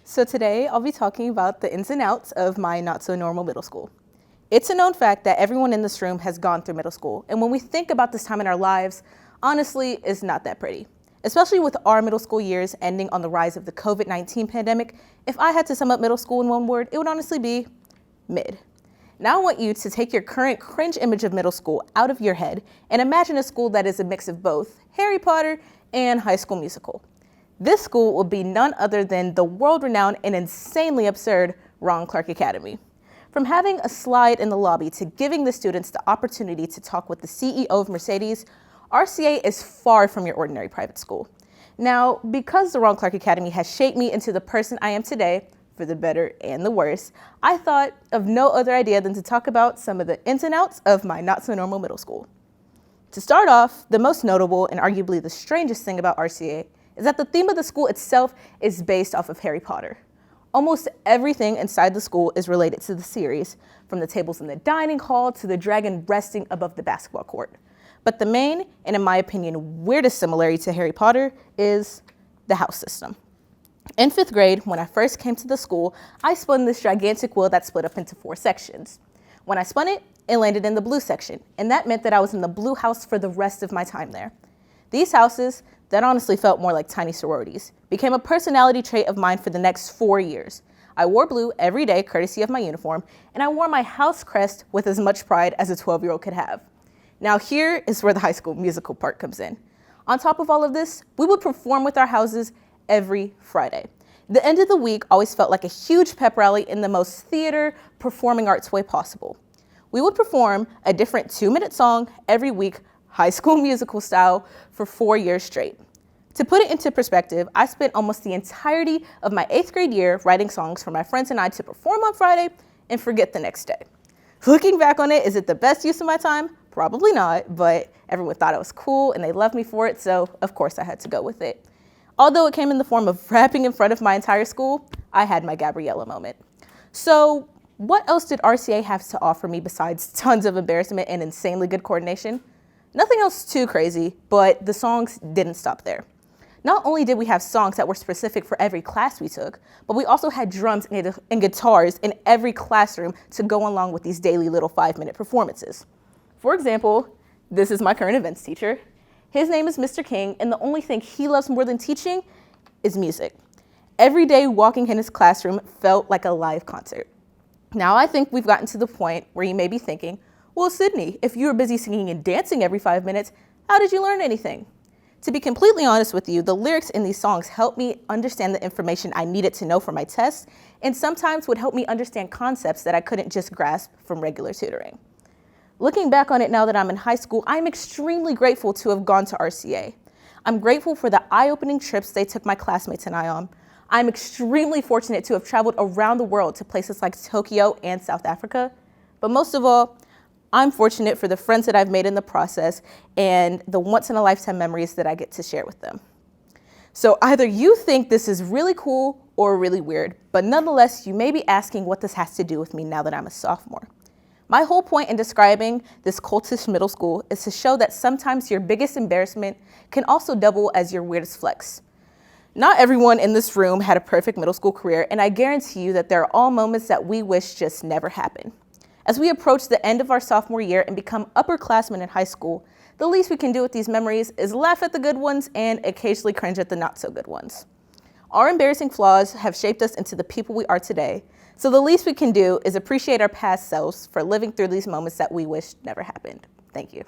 So today I'll be talking about the ins and outs of my not so normal middle school. It's a known fact that everyone in this room has gone through middle school, and when we think about this time in our lives, honestly, it's not that pretty. Especially with our middle school years ending on the rise of the COVID-19 pandemic, if I had to sum up middle school in one word, it would honestly be mid. Now I want you to take your current cringe image of middle school out of your head and imagine a school that is a mix of both Harry Potter and High School Musical. This school will be none other than the world-renowned and insanely absurd Ron Clark Academy. From having a slide in the lobby to giving the students the opportunity to talk with the CEO of Mercedes, RCA is far from your ordinary private school. Now, because the Ron Clark Academy has shaped me into the person I am today, for the better and the worse, I thought of no other idea than to talk about some of the ins and outs of my not-so-normal middle school. To start off, the most notable and arguably the strangest thing about RCA is that the theme of the school itself is based off of Harry Potter. Almost everything inside the school is related to the series, from the tables in the dining hall to the dragon resting above the basketball court. But the main, and in my opinion, weirdest similarity to Harry Potter is the house system. In 5th grade, when I first came to the school, I spun this gigantic wheel that split up into 4 sections. When I spun it, it landed in the blue section, and that meant that I was in the blue house for the rest of my time there. These houses, that honestly felt more like tiny sororities, became a personality trait of mine for the next 4 years. I wore blue every day, courtesy of my uniform, and I wore my house crest with as much pride as a 12-year-old could have. Now here is where the High School Musical part comes in. On top of all of this, we would perform with our houses every Friday. The end of the week always felt like a huge pep rally in the most theater, performing arts way possible. We would perform a different 2-minute song every week, High School Musical style, for 4 years straight. To put it into perspective, I spent almost the entirety of my 8th grade year writing songs for my friends and I to perform on Friday and forget the next day. Looking back on it, is it the best use of my time? Probably not, but everyone thought it was cool and they loved me for it, so of course I had to go with it. Although it came in the form of rapping in front of my entire school, I had my Gabriella moment. So what else did RCA have to offer me besides tons of embarrassment and insanely good coordination? Nothing else too crazy, but the songs didn't stop there. Not only did we have songs that were specific for every class we took, but we also had drums and guitars in every classroom to go along with these daily little 5-minute performances. For example, this is my current events teacher. His name is Mr. King, and the only thing he loves more than teaching is music. Every day walking in his classroom felt like a live concert. Now I think we've gotten to the point where you may be thinking, well, Sydney, if you were busy singing and dancing every 5 minutes, how did you learn anything? To be completely honest with you, the lyrics in these songs helped me understand the information I needed to know for my tests, and sometimes would help me understand concepts that I couldn't just grasp from regular tutoring. Looking back on it now that I'm in high school, I'm extremely grateful to have gone to RCA. I'm grateful for the eye-opening trips they took my classmates and I on. I'm extremely fortunate to have traveled around the world to places like Tokyo and South Africa. But most of all, I'm fortunate for the friends that I've made in the process and the once-in-a-lifetime memories that I get to share with them. So either you think this is really cool or really weird, but nonetheless, you may be asking what this has to do with me now that I'm a sophomore. My whole point in describing this cultish middle school is to show that sometimes your biggest embarrassment can also double as your weirdest flex. Not everyone in this room had a perfect middle school career, and I guarantee you that there are all moments that we wish just never happened. As we approach the end of our sophomore year and become upperclassmen in high school, the least we can do with these memories is laugh at the good ones and occasionally cringe at the not so good ones. Our embarrassing flaws have shaped us into the people we are today, so the least we can do is appreciate our past selves for living through these moments that we wish never happened. Thank you.